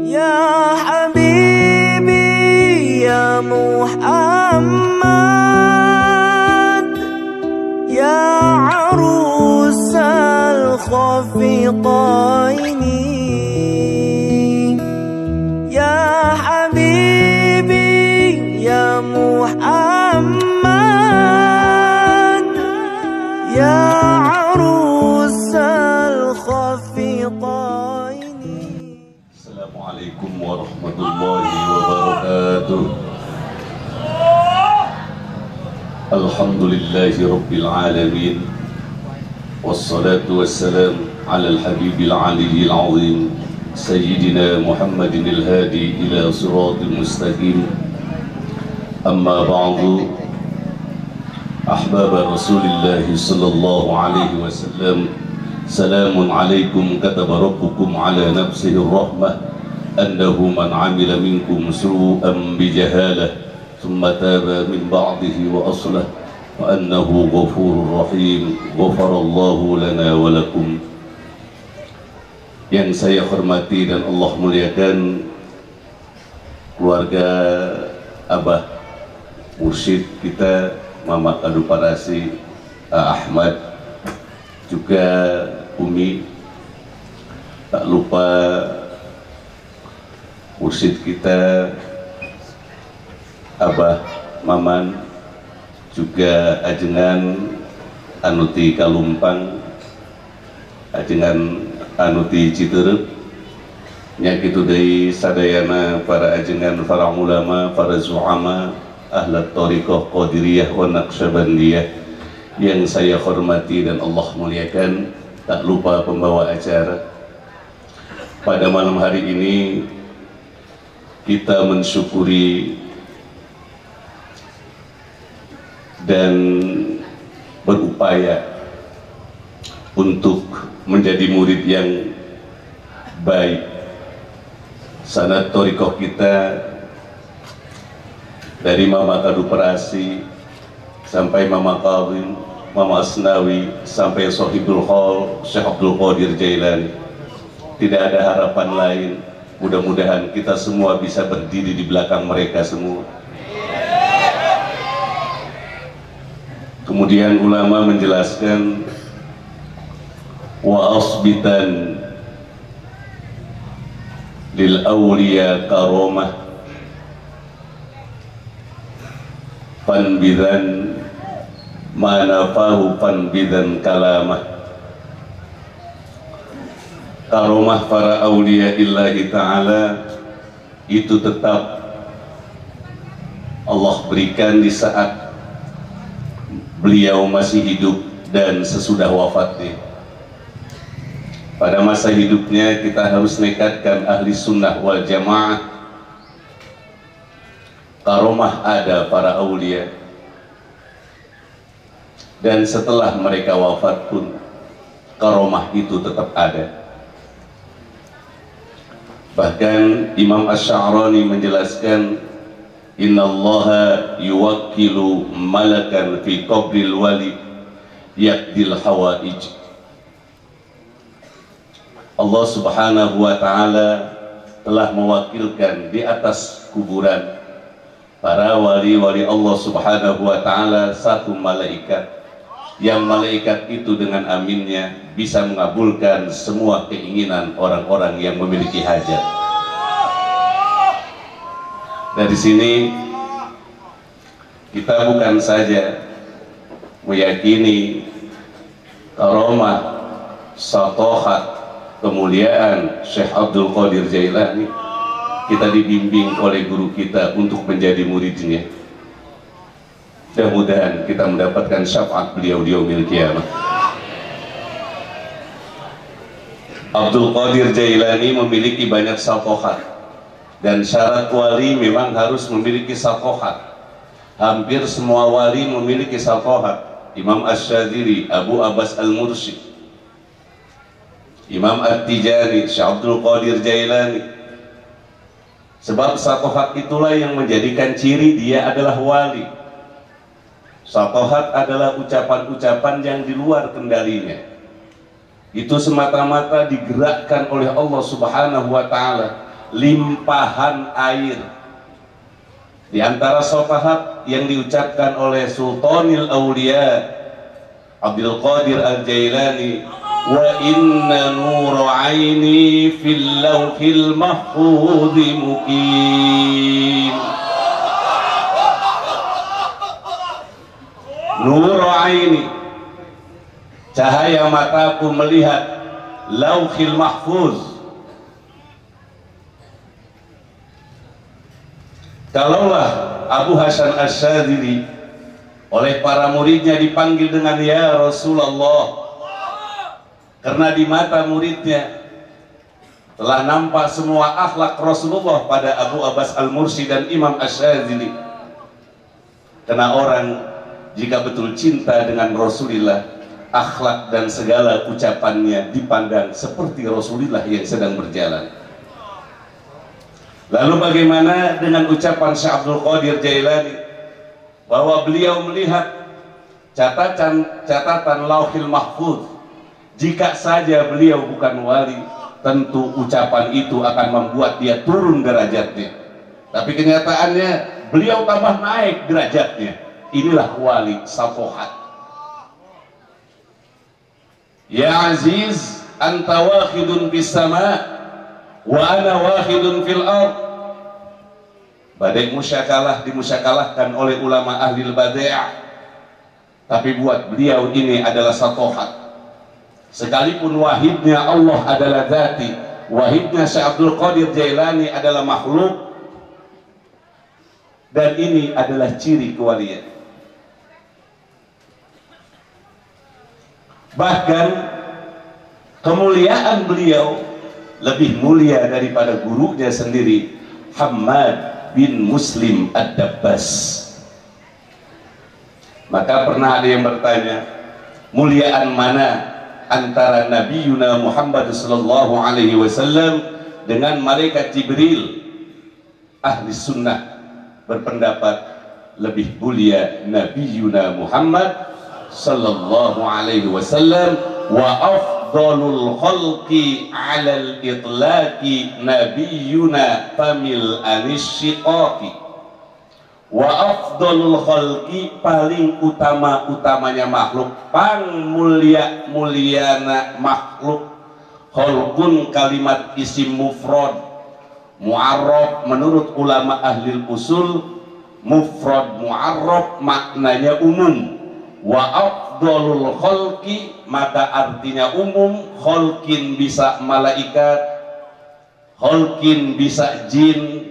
Ya Habibi ya Muhammad, ya arusal khafitaini, ya Habibi ya Muhammad, ya arusal khafitaini. Assalamualaikum warahmatullahi wabarakatuh. Alhamdulillahi rabbil alamin, wassalatu wassalam ala al-habibil aliyyil azim, sayyidina Muhammadin al-hadi ila siratil mustaqim. Amma ba'du, ahbaba Rasulillahi sallallahu alaihi wasallam, salamun alaikum kataba rabbukum ala nafsihi rahmah annahu man amila minkum su'an bijahalah thumma taba min ba'dihi wa aslah wa annahu ghafurur rahim. Ghafarallahu lana wa lakum. Yang saya hormati dan Allah muliakan keluarga Abah mursyid kita Mama Kadu Parasi Ahmad, juga Umi, tak lupa mursyid kita Abah Maman, juga ajengan anuti Kalumpang, ajengan anuti Citerep, nyakitu dari sadayana para ajengan, para ulama, para zu'ama ahlat thariqah qadiriyah wa naqsyabandiyah yang saya hormati dan Allah muliakan. Tak lupa pembawa acara. Pada malam hari ini kita mensyukuri dan berupaya untuk menjadi murid yang baik. Sanad thariqah kita dari Mama Kadu Parasi sampai Mama Kawin, Mama Asnawi, sampai Sohibul Hal Syekh Abdul Qadir Jailani. Tidak ada harapan lain. Mudah-mudahan kita semua bisa berdiri di belakang mereka semua. Kemudian ulama menjelaskan, wa asbitan lil awliya karomah fanbidan manafahu fanbidan kalamah. Karomah para awliya illahi ta'ala itu tetap Allah berikan di saat beliau masih hidup dan sesudah wafatnya. Pada masa hidupnya kita harus nekatkan ahli sunnah wal jamaah. Karomah ada para awliya, dan setelah mereka wafat pun karomah itu tetap ada. Bahkan Imam Asy'arani menjelaskan, innallaha yuwakkilu malakan fi qabril wali yaqdil hawaij. Allah subhanahu wa ta'ala telah mewakilkan di atas kuburan para wali-wali Allah subhanahu wa ta'ala satu malaikat, yang malaikat itu dengan aminnya bisa mengabulkan semua keinginan orang-orang yang memiliki hajat. Dari sini kita bukan saja meyakini karomah, satohat, kemuliaan Syekh Abdul Qadir Jailani, kita dibimbing oleh guru kita untuk menjadi muridnya. Mudah-mudahan kita mendapatkan syafaat beliau di yaumil qiyamah. Abdul Qadir Jailani memiliki banyak satohat, dan syarat wali memang harus memiliki satohat. Hampir semua wali memiliki satohat. Imam Asy-Syadzili, Abu Abbas Al-Mursyid, Imam At-Tijani, Syekh Abdul Qadir Jailani. Sebab satohat itulah yang menjadikan ciri dia adalah wali. Satohat adalah ucapan-ucapan yang di luar kendalinya. Itu semata-mata digerakkan oleh Allah Subhanahu wa Ta'ala limpahan air. Di antara syafaat yang diucapkan oleh Sultanil Aulia Abdul Qadir Al-Jailani, wa inna nur aini fil lawhil mahfuz muqim. Nur aini, cahaya mataku melihat lauhil mahfuz. Kalaulah Abu Hasan Asy-Syadzili oleh para muridnya dipanggil dengan ya Rasulullah, karena di mata muridnya telah nampak semua akhlak Rasulullah pada Abu Abbas Al-Mursi dan Imam Asy-Syadzili. Karena orang jika betul cinta dengan Rasulullah, akhlak dan segala ucapannya dipandang seperti Rasulullah yang sedang berjalan. Lalu bagaimana dengan ucapan Syekh Abdul Qadir Jailani bahwa beliau melihat catatan lauhil mahfuz? Jika saja beliau bukan wali, tentu ucapan itu akan membuat dia turun derajatnya. Tapi kenyataannya beliau tambah naik derajatnya. Inilah wali safohat. Ya Aziz, anta wahidun fis sama wa ana wahidun fil ard. Badai musyakalah dimusyakalahkan oleh ulama ahli al-badi'ah, tapi buat beliau ini adalah safohat. Sekalipun wahidnya Allah adalah dzati, wahidnya Syekh Abdul Qadir Jailani adalah makhluk, dan ini adalah ciri kewalian. Bahkan kemuliaan beliau lebih mulia daripada gurunya sendiri, Hammad bin Muslim Ad-Dabbas. Maka pernah ada yang bertanya, muliaan mana antara Nabi Yuna Muhammad sallallahu alaihi wasallam dengan malaikat Jibril? Ahli sunnah berpendapat lebih mulia Nabi Yuna Muhammad sallallahu alaihi wasallam, wa afdalul khalqi alal itlaqi nabiyuna famil anisyiqaqi. Wa afdalul khalqi, paling utama-utamanya makhluk, pang muliana makhluk. Khalqun kalimat isim mufrad, mu'arraf menurut ulama ahli usul, mufrad mu'arraf maknanya umum. Wa afdalul khalqi, maka artinya umum. Khalqin bisa malaikat, khalqin bisa jin,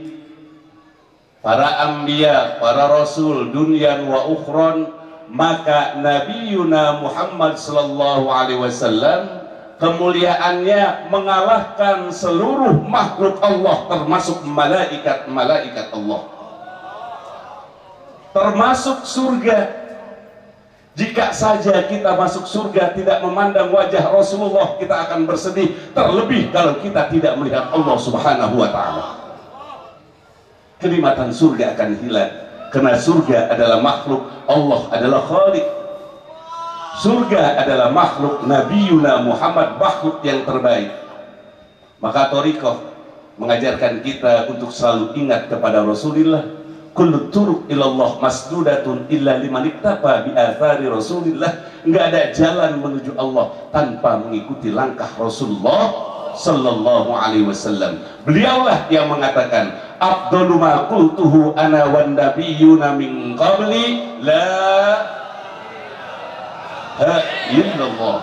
para anbiya, para rasul, dunyan wa ukhron. Maka Nabiyuna Muhammad sallallahu alaihi wasallam kemuliaannya mengalahkan seluruh makhluk Allah, termasuk malaikat-malaikat Allah, termasuk surga. Jika saja kita masuk surga tidak memandang wajah Rasulullah, kita akan bersedih, terlebih kalau kita tidak melihat Allah subhanahu wa ta'ala. Kenikmatan surga akan hilang, karena surga adalah makhluk, Allah adalah khaliq. Surga adalah makhluk, Nabiyuna Muhammad makhluk yang terbaik. Maka thariqah mengajarkan kita untuk selalu ingat kepada Rasulullah. Kullu turuq ilallah masdudatun illa liman iktafa bi athari Rasulillah. Enggak ada jalan menuju Allah tanpa mengikuti langkah Rasulullah sallallahu alaihi wasallam. Beliaulah yang mengatakan, afdalu ma qultuhu ana wan nabiyyuna min qabli la ilaha illallah.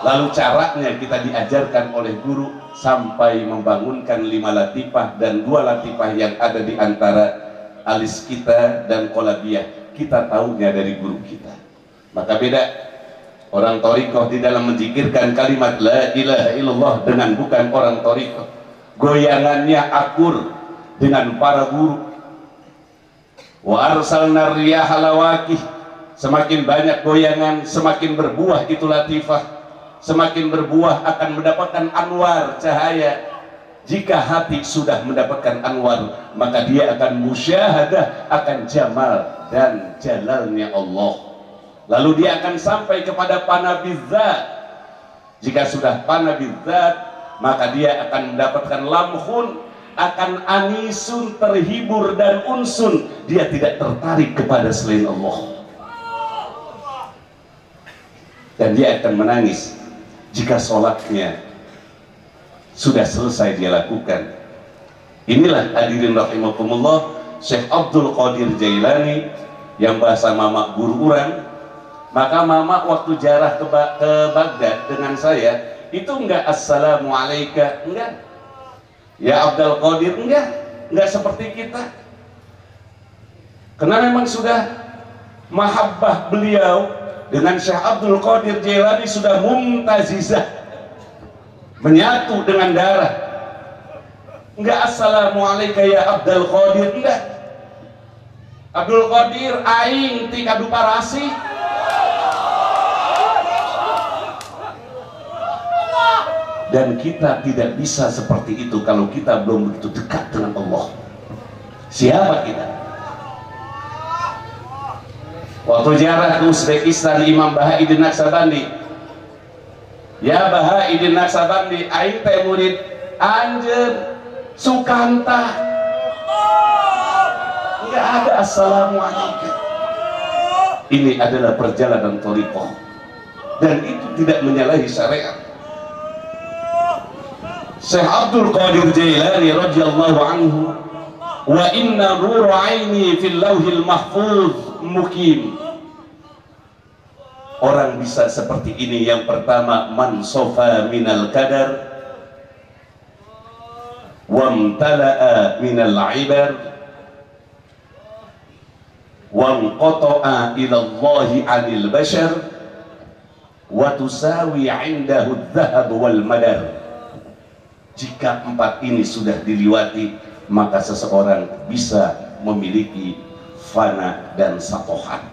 Lalu caranya kita diajarkan oleh guru sampai membangunkan 5 latifah dan 2 latifah yang ada di antara alis kita dan kolabiyah, kita tahunya dari guru kita. Maka beda orang thariqah di dalam menzikirkan kalimat la ilaha illallah dengan bukan orang thariqah. Goyangannya akur dengan para guru. Wa arsalna riyaha lawaqih, semakin banyak goyangan semakin berbuah itu latifah, semakin berbuah akan mendapatkan anwar, cahaya. Jika hati sudah mendapatkan anwar, maka dia akan musyahadah akan jamal dan jalalnya Allah. Lalu dia akan sampai kepada panabizzat. Jika sudah panabizzat, maka dia akan mendapatkan lamhun, akan anisun, terhibur dan unsun. Dia tidak tertarik kepada selain Allah. Dan dia akan menangis jika sholatnya sudah selesai dia lakukan. Inilah hadirin rahimakumullah, Syekh Abdul Qadir Jailani yang bahasa mama guru orang. Maka mama waktu jarah ke Baghdad dengan saya itu enggak assalamualaikum, enggak. Ya Abdul Qadir, enggak seperti kita. Karena memang sudah mahabbah beliau dengan Syekh Abdul Qadir Jailani sudah mumtazizah, menyatu dengan darah. Enggak assalamualaikum ya Abdul Qadir, enggak. Abdul Qadir aing ti kadu parasi. Dan kita tidak bisa seperti itu kalau kita belum begitu dekat dengan Allah. Siapa kita? Waktu ziarah ke Uzbekistan Imam Bahaiddin Naqsabandi, ya Bahaiddin Naqsabandi, aing teh murid anjeun Sukanta. Enggak ada assalamualaikum. Ini adalah perjalanan thariqah, dan itu tidak menyalahi syariat. Syekh Abdul Qadir Jailani radhiyallahu anhu, wa inna nur aini fil lauhil mahfuz mukim. Orang bisa seperti ini. Yang pertama, man sofa minal qadar wamtala'a minal ibar wanqata'a ila Allahi 'anil bashar wa tusawi 'indahu adh-dhahab wal madar. Jika empat ini sudah diliwati, maka seseorang bisa memiliki fana dan satohan.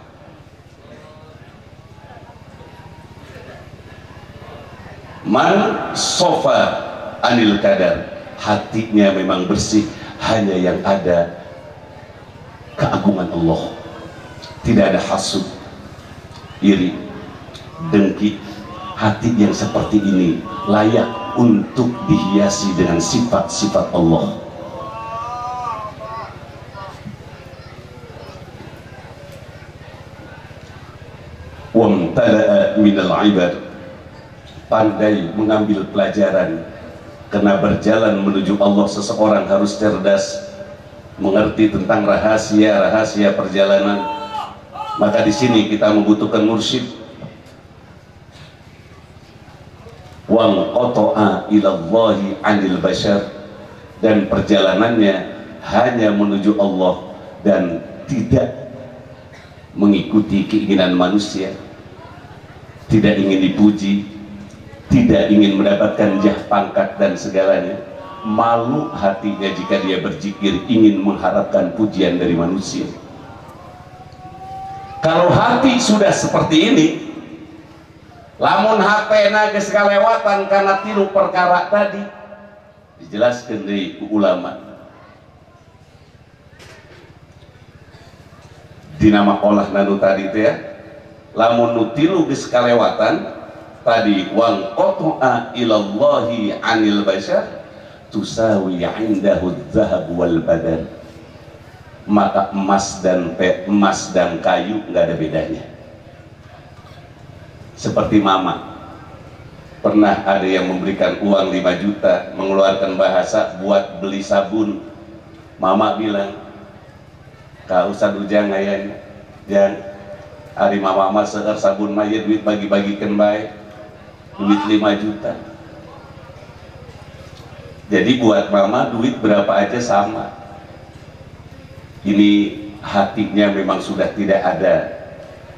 Man sofa anil kadar, hatinya memang bersih, hanya yang ada keagungan Allah. Tidak ada hasud, iri, dengki. Hati yang seperti ini layak untuk dihiasi dengan sifat-sifat Allah. Wamtala'a minal ibad, pandai mengambil pelajaran. Karena berjalan menuju Allah, seseorang harus cerdas, mengerti tentang rahasia-rahasia perjalanan. Maka di sini kita membutuhkan mursyid. Wanqata'a ila Allahi 'anil bashar, dan perjalanannya hanya menuju Allah dan tidak mengikuti keinginan manusia. Tidak ingin dipuji, tidak ingin mendapatkan jah pangkat dan segalanya. Malu hatinya jika dia berzikir ingin mengharapkan pujian dari manusia. Kalau hati sudah seperti ini, lamun hatena geus kalewatan karena tilu perkara tadi dijelaskan dari ulama. Dina maqalah nanu tadi teh ya, lamun nu tilu geus kalewatan tadi, wang qata'a ilallahi 'anil bashar tusawi 'indahu adh-dhahab wal badan. Maka emas dan kayu nggak ada bedanya. Seperti mama, pernah ada yang memberikan uang 5 juta, mengeluarkan bahasa buat beli sabun. Mama bilang, "Kak Ustad Ujang ayahnya, dan hari mama seger sabun maya duit bagi-bagikan baik, duit 5 juta. Jadi buat mama duit berapa aja sama." Ini hatinya memang sudah tidak ada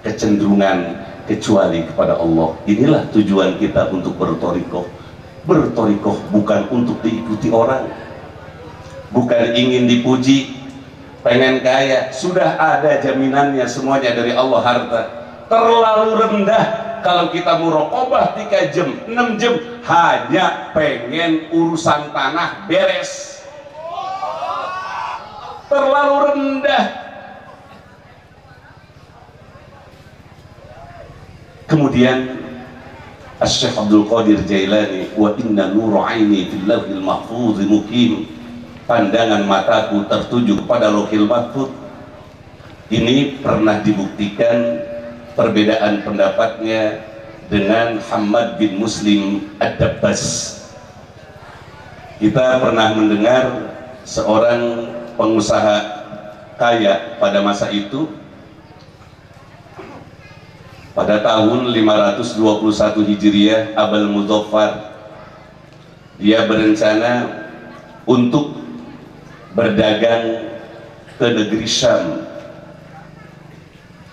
kecenderungan kecuali kepada Allah. Inilah tujuan kita untuk berthariqah. Berthariqah bukan untuk diikuti orang, bukan ingin dipuji, pengen kaya. Sudah ada jaminannya semuanya dari Allah harta. Terlalu rendah kalau kita muraqabah 3 jam, 6 jam hanya pengen urusan tanah beres. Terlalu rendah. Kemudian Syekh Abdul Qadir Jailani, wa inna nur aini fil lauhil mahfuz mukim. pandangan mataku tertuju kepada Lauhil Mahfuz. Ini pernah dibuktikan perbedaan pendapatnya dengan Hammad bin Muslim Ad-Dabbas. Kita pernah mendengar seorang pengusaha kaya pada masa itu, pada tahun 521 Hijriah, Abul Muzaffar, dia berencana untuk berdagang ke negeri Syam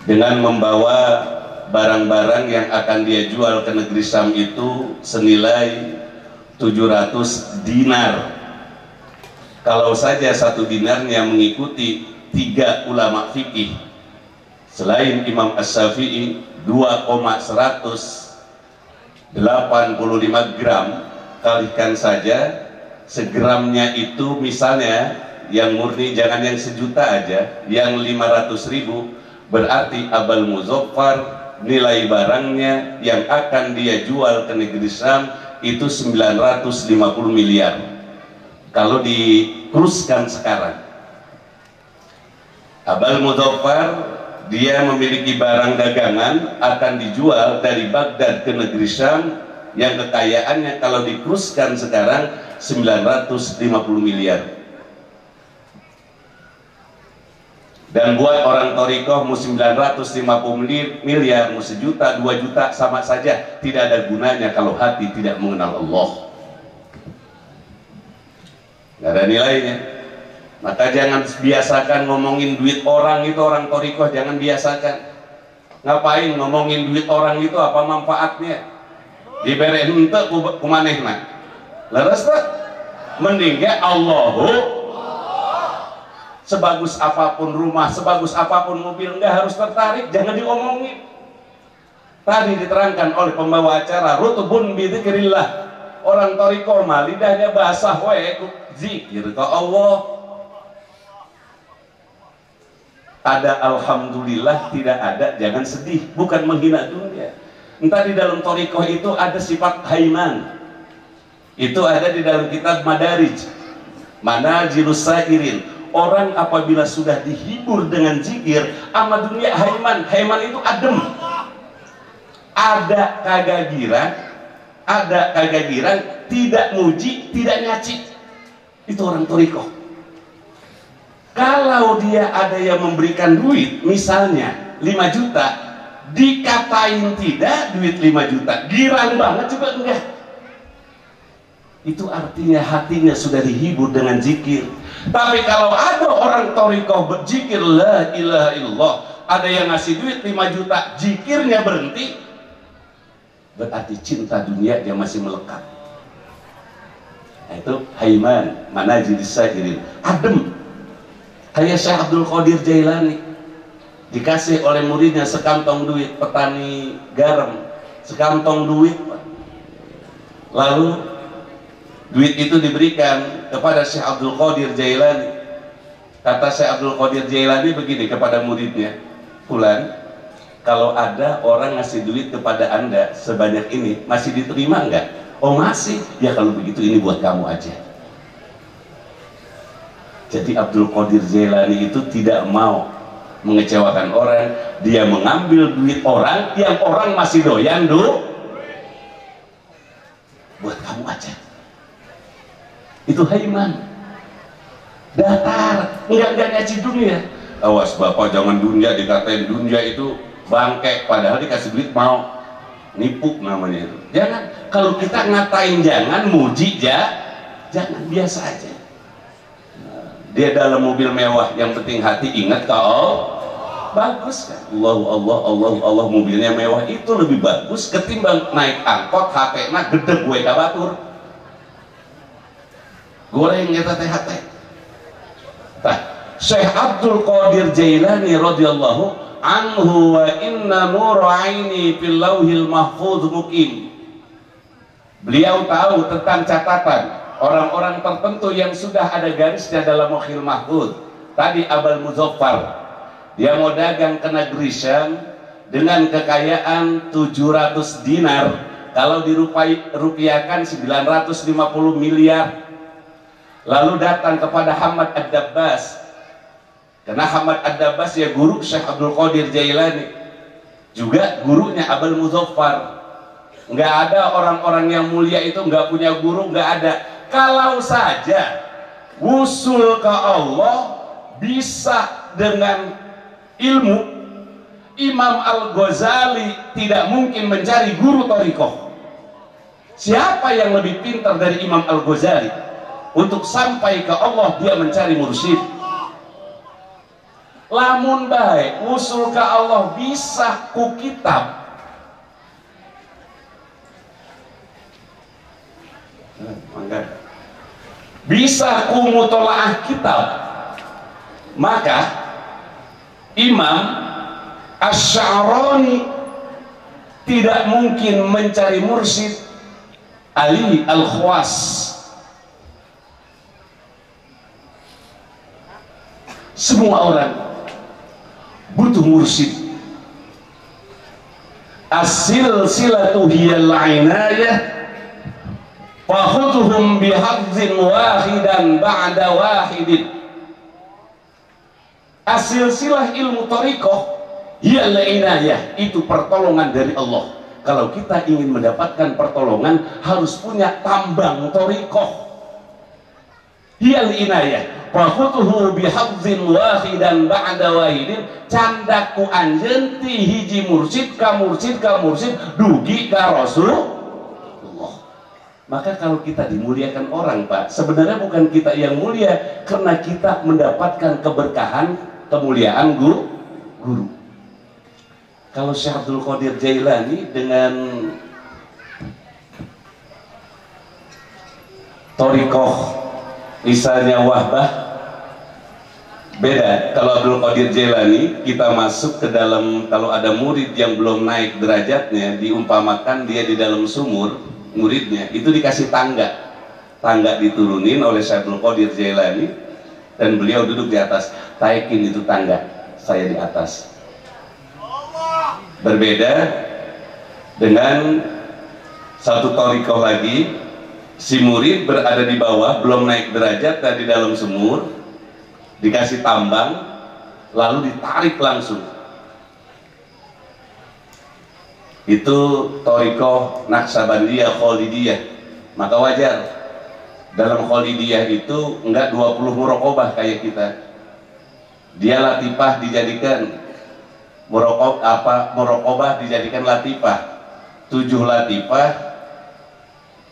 dengan membawa barang-barang yang akan dia jual ke negeri Syam itu senilai 700 dinar. Kalau saja satu dinarnya mengikuti 3 ulama fikih selain Imam Asy-Syafi'i 2,185 gram, kalikan saja segramnya itu, misalnya yang murni, jangan yang sejuta aja, yang 500.000, berarti Abul Muzaffar nilai barangnya yang akan dia jual ke negeri Syam itu 950 miliar kalau dikuruskan sekarang. Abul Muzaffar dia memiliki barang dagangan akan dijual dari Baghdad ke negeri Syam yang kekayaannya kalau dikuruskan sekarang 950 miliar. Dan buat orang Thariqah mau 950 miliar, mau sejuta, 2 juta, sama saja, tidak ada gunanya kalau hati tidak mengenal Allah. Nggak ada nilainya. Maka jangan biasakan ngomongin duit orang itu, orang Thariqah jangan biasakan. Ngapain ngomongin duit orang itu, apa manfaatnya? Diberi ente kumanehna. Leres tak? Mendingnya Allahu. Sebagus apapun rumah, sebagus apapun mobil, nggak harus tertarik, jangan diomongin. Tadi diterangkan oleh pembawa acara, rutubun bidzikrillah. Orang Thariqah mah lidahnya basah wae zikir ke Allah. Ada alhamdulillah, tidak ada jangan sedih, bukan menghina dunia. Entah di dalam Thariqah itu ada sifat haiman. Itu ada di dalam kitab Madarij, Manazilus Sairin. Orang apabila sudah dihibur dengan zikir sama dunia, haiman. Haiman itu adem. Ada kagagiran, tidak muji, tidak nyaci. Itu orang Thariqah. Kalau dia ada yang memberikan duit, misalnya 5 juta, dikatain tidak duit 5 juta, girang banget juga enggak. Itu artinya hatinya sudah dihibur dengan zikir. Tapi kalau ada orang Thariqah berzikir la ilaha illallah, ada yang ngasih duit 5 juta, zikirnya berhenti, berarti cinta dunia dia masih melekat. Nah, itu haiman, manazilus sairin, adem. Kayak Syekh Abdul Qadir Jailani, dikasih oleh muridnya sekantong duit, petani garam, sekantong duit, lalu duit itu diberikan kepada Syekh Abdul Qadir Jailani. Kata Syekh Abdul Qadir Jailani begini kepada muridnya, Fulan, kalau ada orang ngasih duit kepada anda sebanyak ini, masih diterima enggak? Oh masih. Ya kalau begitu ini buat kamu aja. Jadi Abdul Qadir Jailani itu tidak mau mengecewakan orang. Dia mengambil duit orang yang orang masih doyan buat kamu aja. Itu haiman, datar, enggak nyaci dunia. Awas bapak, jangan dunia, dikatain dunia itu bangke, padahal dikasih duit mau nipu namanya itu. Jangan, kalau kita ngatain jangan, muji jangan, biasa aja. Dia dalam mobil mewah, yang penting hati ingat kau bagus kan. Allah mobilnya mewah itu lebih bagus ketimbang naik angkot HP-nya gede gue kabatur. Goreng kita THT. Nah, Syekh Abdul Qadir Jailani radhiyallahu anhu wa inna nur aini fil lauhil mahfuz mukim. Beliau tahu tentang catatan orang-orang tertentu yang sudah ada garisnya dalam lauhil mahfuz. Tadi Abul Muzaffar, dia mau dagang ke negeri Syam dengan kekayaan 700 dinar, kalau dirupiahkan 950 miliar. lalu datang kepada Hamad Ad-Dabbas, karena Hamad Ad-Dabbas ya guru Syekh Abdul Qadir Jailani, juga gurunya Abul Muzaffar. Nggak ada orang-orang yang mulia itu nggak punya guru, nggak ada. Kalau saja wusul ke Allah bisa dengan ilmu, Imam Al-Ghazali tidak mungkin mencari guru thariqah. Siapa yang lebih pintar dari Imam Al-Ghazali untuk sampai ke Allah? Dia mencari mursyid. Lamun baik wusul ke Allah bisa ku kitab, bisa ku mutolaah kitab, maka Imam Asy-Sya'rani tidak mungkin mencari mursyid Ali Al-Khawas. Semua orang butuh mursyid. As-silsilatu hiyal 'inayah fakhudhum bihadzin wahidan ba'da wahidin. As-silsilah ilmu thariqah hiyal 'inayah, itu pertolongan dari Allah. Kalau kita ingin mendapatkan pertolongan harus punya tambang thariqah. Hiyal 'inayah fakhudhu bihadzin wahidan ba'da wahidin. Candaku anjeun ti hiji mursyid ka mursyid ka mursyid dugi ka Rasulullah. Maka kalau kita dimuliakan orang, Pak, sebenarnya bukan kita yang mulia, karena kita mendapatkan keberkahan, kemuliaan guru. Kalau Syekh Abdul Qadir Jailani dengan thariqah misalnya Wahbah beda. Kalau Abdul Qadir Jailani kita masuk ke dalam, kalau ada murid yang belum naik derajatnya, diumpamakan dia di dalam sumur, muridnya itu dikasih tangga diturunin oleh Syekh Abdul Qadir Jailani dan beliau duduk di atas. Taikin itu tangga, saya di atas. Berbeda dengan satu thariqah lagi, si murid berada di bawah, belum naik derajat, dan di dalam sumur dikasih tambang lalu ditarik langsung. Itu thariqah Naqsabandiyah Khalidiyah. Maka wajar dalam Khalidiyah itu enggak 20 muraqabah kayak kita. Dia latifah dijadikan muraqabah dijadikan latifah. 7 latifah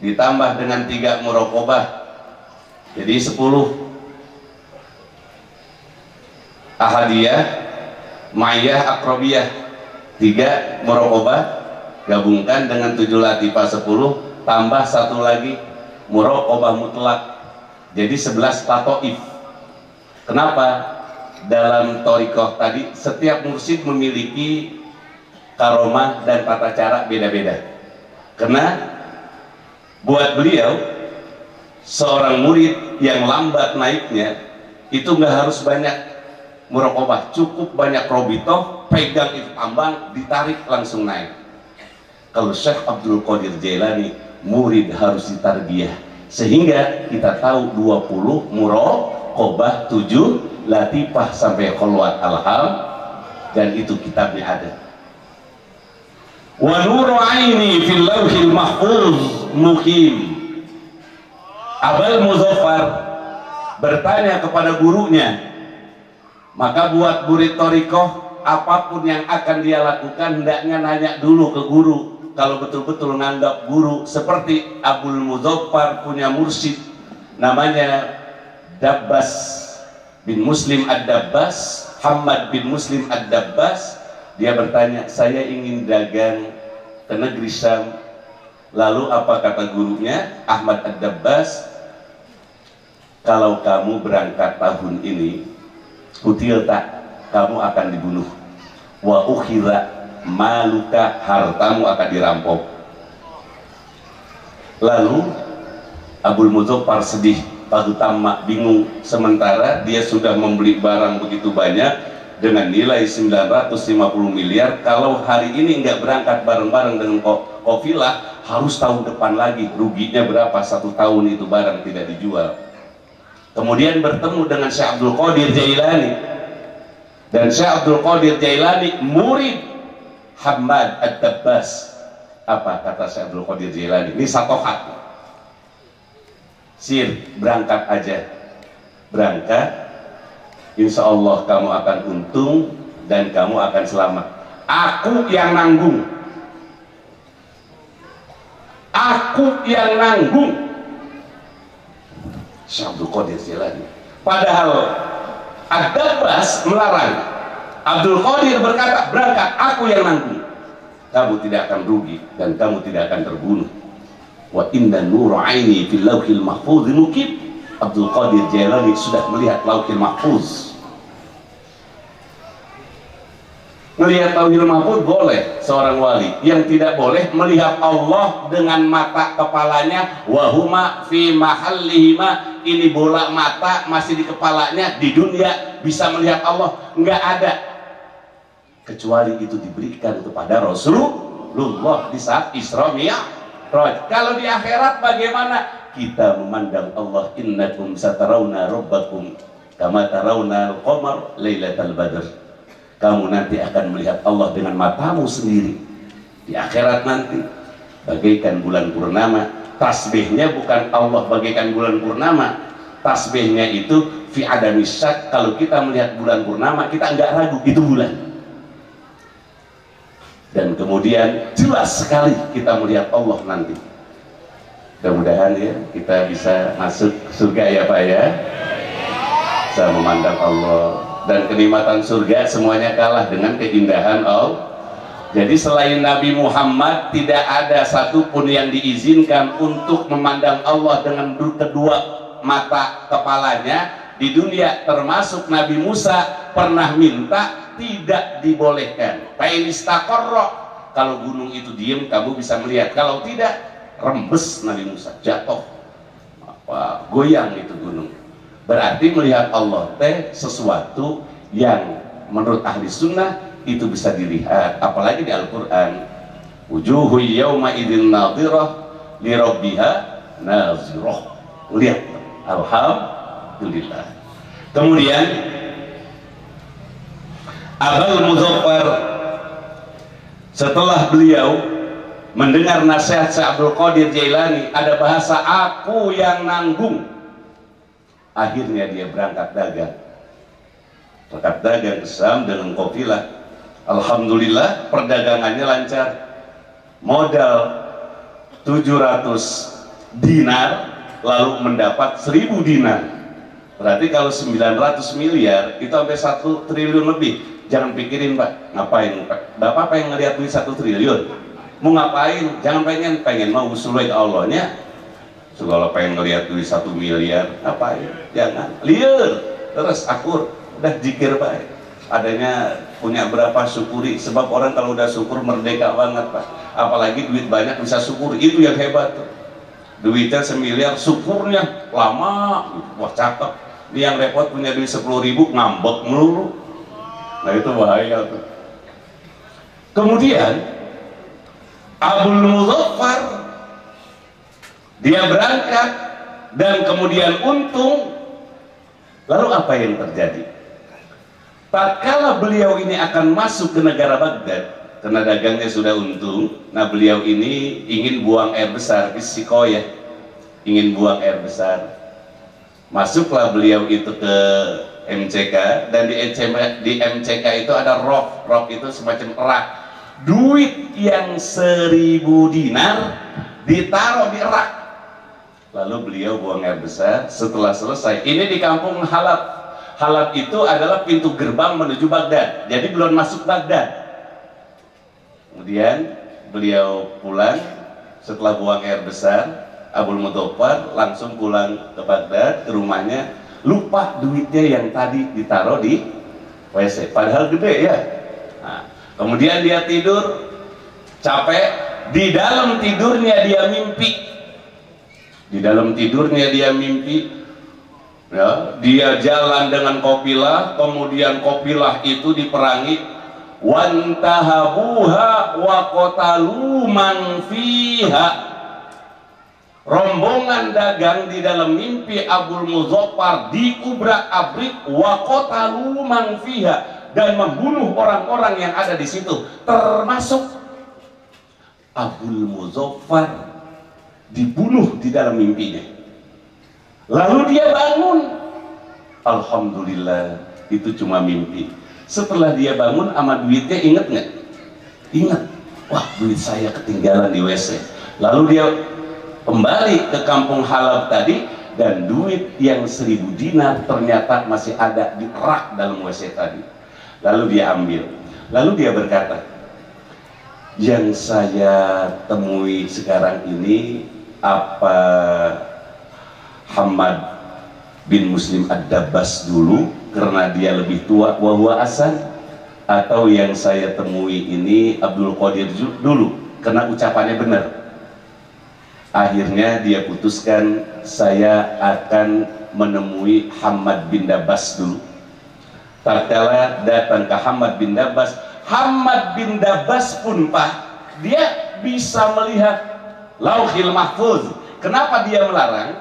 ditambah dengan 3 muraqabah jadi 10. Ahadiyah, Ma'iyah, Akrobiyah 3 muraqabah gabungkan dengan 7 latifah 10 tambah 1 lagi muraqabah mutlak jadi 11 tatoif. Kenapa? Dalam thariqah tadi setiap mursyid memiliki karomah dan tata cara beda-beda, karena buat beliau seorang murid yang lambat naiknya itu nggak harus banyak muraqabah, cukup banyak robitoh, pegang itu tambang, ditarik langsung naik. Kalau Syekh Abdul Qadir Jailani, murid harus ditarbiyah sehingga kita tahu 20 muraqabah, 7 latifah sampai kholwat alham, dan itu kitabnya ada. Wa nuru aini fil lauhil mahfuz muqim. Abul Muzaffar bertanya kepada gurunya, maka buat murid thariqah apapun yang akan dia lakukan hendaknya nanya dulu ke guru. Kalau betul-betul nganggap guru, seperti Abul Muzaffar punya mursyid namanya Dabbas bin Muslim Ad-Dabbas, Hamad bin Muslim Ad-Dabbas. Dia bertanya, saya ingin dagang ke negeri Syam. Lalu apa kata gurunya Ahmad Ad-Dabbas? Kalau kamu berangkat tahun ini, kutilta, kamu akan dibunuh. Wa ukhira maluka, hartamu akan dirampok. Lalu Abul Muzaffar sedih, Pak Tamak bingung, sementara dia sudah membeli barang begitu banyak dengan nilai 950 miliar. Kalau hari ini nggak berangkat bareng-bareng dengan Qafilah, harus tahun depan lagi. Ruginya berapa? 1 tahun itu barang tidak dijual. Kemudian bertemu dengan Syekh Abdul Qadir Jailani, dan Syekh Abdul Qadir Jailani murid Hamad Ad-Dabbas. Apa kata Syekh Abdul Qadir Jailani? Ini satu hak. Sir, berangkat aja, berangkat, insya Allah kamu akan untung dan kamu akan selamat. Aku yang nanggung, aku yang nanggung. Syekh Abdul Qadir Jailani. Padahal Ad-Dabbas melarang. Abdul Qadir berkata, berangkat, aku yang nanggung. Kamu tidak akan rugi dan kamu tidak akan terbunuh. Wa inna nur aini fil lauhil mahfuz nukib. Abdul Qadir Jailani sudah melihat lauhil mahfuz. Melihat lauhil mahfuz boleh seorang wali. Yang tidak boleh melihat Allah dengan mata kepalanya. Wahuma fi mahallihima. Ini bola mata masih di kepalanya. Di dunia bisa melihat Allah, nggak ada, kecuali itu diberikan kepada Rasulullah di saat Isra Mi'raj. Kalau di akhirat bagaimana? Kita memandang Allah, innakum satarawna rabbakum kama tarawna al-qamar lailatal badr. Kamu nanti akan melihat Allah dengan matamu sendiri di akhirat nanti, bagaikan bulan purnama. Tasbihnya bukan Allah bagaikan bulan purnama, tasbihnya itu fi adami syak. Kalau kita melihat bulan purnama, kita enggak ragu itu bulan. Dan kemudian jelas sekali kita melihat Allah nanti. Mudah-mudahan ya kita bisa masuk surga ya Pak ya. Bisa memandang Allah, dan kenikmatan surga semuanya kalah dengan keindahan Allah. Jadi selain Nabi Muhammad tidak ada satupun yang diizinkan untuk memandang Allah dengan kedua mata kepalanya di dunia, termasuk Nabi Musa pernah minta, tidak dibolehkan. Fainistaqarra, kalau gunung itu diem kamu bisa melihat, kalau tidak rembes Nabi Musa, jatuh, goyang itu gunung. Berarti melihat Allah teh sesuatu yang menurut ahli sunnah itu bisa dilihat, apalagi di Al-Quran. Wujuhu yawma idzin nadhirah li rabbiha nazirah. Lihat, alhamdulillah. Kemudian Abul Muzaffar, setelah beliau mendengar nasihat Syekh Abdul Qadir Jailani, ada bahasa aku yang nanggung. Akhirnya dia berangkat dagang. Berangkat dagang ke Syam dengan kafilah. Alhamdulillah perdagangannya lancar. Modal 700 dinar lalu mendapat 1000 dinar. Berarti kalau 900 miliar itu sampai 1 triliun lebih. Jangan pikirin Pak, ngapain Pak? Bapak pengen ngeliat duit 1 triliun. Mau ngapain? Jangan pengen mau usulnya ke Allahnya. So, kalau pengen ngeliat duit 1 miliar, ngapain? Jangan. Liur, terus akur, udah zikir Pak. Adanya punya berapa syukuri, sebab orang kalau udah syukur merdeka banget Pak. Apalagi duit banyak bisa syukur, itu yang hebat tuh. Duitnya 1 miliar, syukurnya lama, wah cakep. Dia yang repot punya duit 10.000 ngambek melulu. Nah itu bahaya tuh. Kemudian Abul Muzaffar dia berangkat dan kemudian untung. Lalu apa yang terjadi? Tatkala beliau ini akan masuk ke negara Baghdad, karena dagangnya sudah untung, nah beliau ini ingin buang air besar, Sikoyah, ingin buang air besar. Masuklah beliau itu ke MCK, dan di MCK itu ada rok itu semacam rak. Duit yang 1000 dinar ditaruh di rak. Lalu beliau buang air besar. Setelah selesai, ini di kampung Halab. Halab itu adalah pintu gerbang menuju Baghdad, jadi belum masuk Baghdad. Kemudian beliau pulang setelah buang air besar. Abul Muzaffar langsung pulang ke Baghdad, ke rumahnya, lupa duitnya yang tadi ditaruh di WC, padahal gede ya. Nah, kemudian dia tidur capek, di dalam tidurnya dia mimpi. Di dalam tidurnya dia mimpi. Ya, dia jalan dengan kafilah, kemudian kafilah itu diperangi, wantahabuha wa qatalu man fiha. rombongan dagang di dalam mimpi Abul Muzaffar diubrak-abrik wa qatalu man fiha, dan membunuh orang-orang yang ada di situ, termasuk Abul Muzaffar dibunuh di dalam mimpinya. Lalu dia bangun, alhamdulillah itu cuma mimpi. Setelah dia bangun sama duitnya, ingat nggak? Ingat, wah duit saya ketinggalan di WC. Lalu dia kembali ke kampung Halab tadi, dan duit yang 1000 dinar ternyata masih ada di rak dalam WC tadi. Lalu dia ambil, lalu dia berkata, yang saya temui sekarang ini apa Hamad bin Muslim Ad-Dabbas dulu karena dia lebih tua wa huwa asan, atau yang saya temui ini Abdul Qadir dulu karena ucapannya benar. Akhirnya dia putuskan, saya akan menemui Hamad bin Dabbas dulu. Tatkala datang ke Hamad bin Dabbas, Hamad bin Dabbas pun Pak, dia bisa melihat Lauhil Mahfuz. Kenapa dia melarang?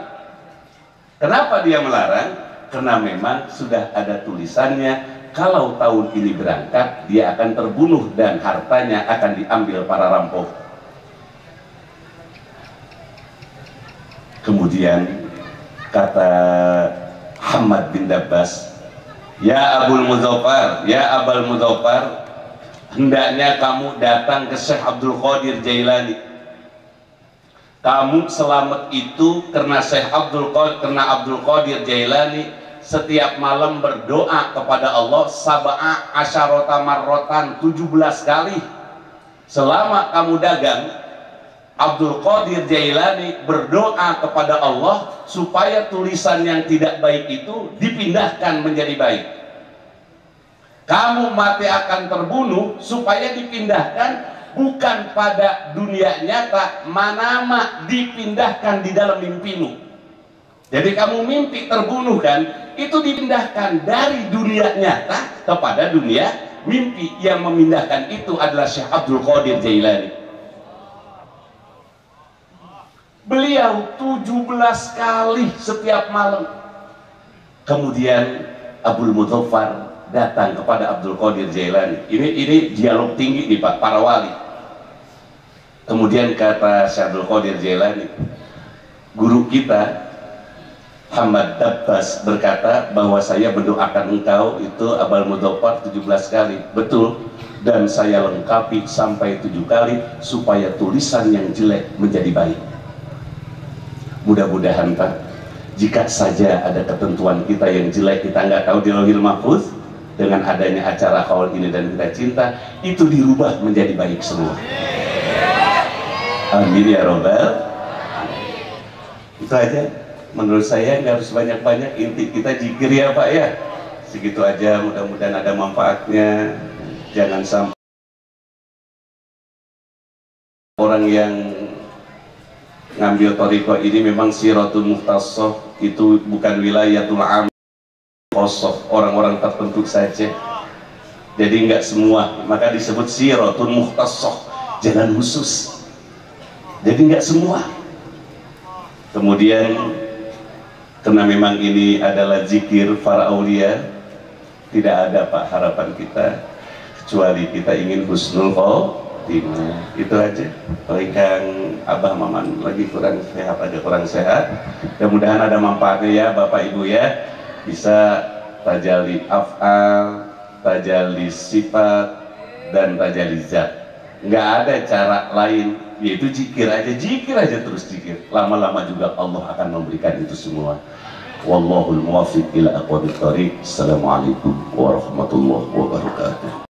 Kenapa dia melarang? Karena memang sudah ada tulisannya, kalau tahun ini berangkat dia akan terbunuh dan hartanya akan diambil para rampok. Kemudian kata Hamad bin Dabbas, ya Abul Muzaffar, ya Abul Muzaffar, hendaknya kamu datang ke Syekh Abdul Qadir Jailani. Kamu selamat itu karena Syekh Abdul Qadir Jailani setiap malam berdoa kepada Allah sab'a asyarota marrotan, 17 kali. Selama kamu dagang, Abdul Qadir Jailani berdoa kepada Allah supaya tulisan yang tidak baik itu dipindahkan menjadi baik. Kamu mati akan terbunuh supaya dipindahkan bukan pada dunia nyata, manama dipindahkan di dalam mimpimu. Jadi kamu mimpi terbunuh kan, itu dipindahkan dari dunia nyata kepada dunia mimpi. Yang memindahkan itu adalah Syekh Abdul Qadir Jailani. Beliau 17 kali setiap malam. Kemudian Abul Muzaffar datang kepada Abdul Qadir Jailani. Ini dialog tinggi nih Pak, para wali. Kemudian kata Syekh Abdul Qadir Jailani, guru kita Hamad Dabbas berkata bahwa saya mendoakan engkau itu Abul Muzaffar 17 kali. Betul, dan saya lengkapi sampai 7 kali supaya tulisan yang jelek menjadi baik. Mudah-mudahan Pak, jika saja ada ketentuan kita yang jelek kita nggak tahu di Lauhil Mahfuz, dengan adanya acara Qaul ini dan Kita Cinta, itu dirubah menjadi baik semua. Amin ya robbal. Itu aja. Menurut saya nggak harus banyak-banyak, inti kita zikir ya Pak ya. Segitu aja, mudah-mudahan ada manfaatnya. Jangan sampai orang yang ngambil thariqah ini memang siratul mukhtasah, itu bukan wilayatul am, orang-orang tertentu saja. Jadi nggak semua, maka disebut siratul mukhtasah, jalan khusus. Jadi nggak semua. Kemudian karena memang ini adalah zikir para aulia, tidak ada Pak harapan kita kecuali kita ingin husnul khotimah. Itu aja. Kang Abah Maman lagi kurang sehat, agak kurang sehat. Mudah-mudahan ada manfaatnya ya Bapak Ibu ya. Bisa tajalli af'al, tajalli sifat, dan tajalli zat. Nggak ada cara lain, yaitu zikir aja terus zikir. Lama-lama juga Allah akan memberikan itu semua. Wallahul muwaffiq ila aqwamit thoriq. Assalamualaikum warahmatullahi wabarakatuh.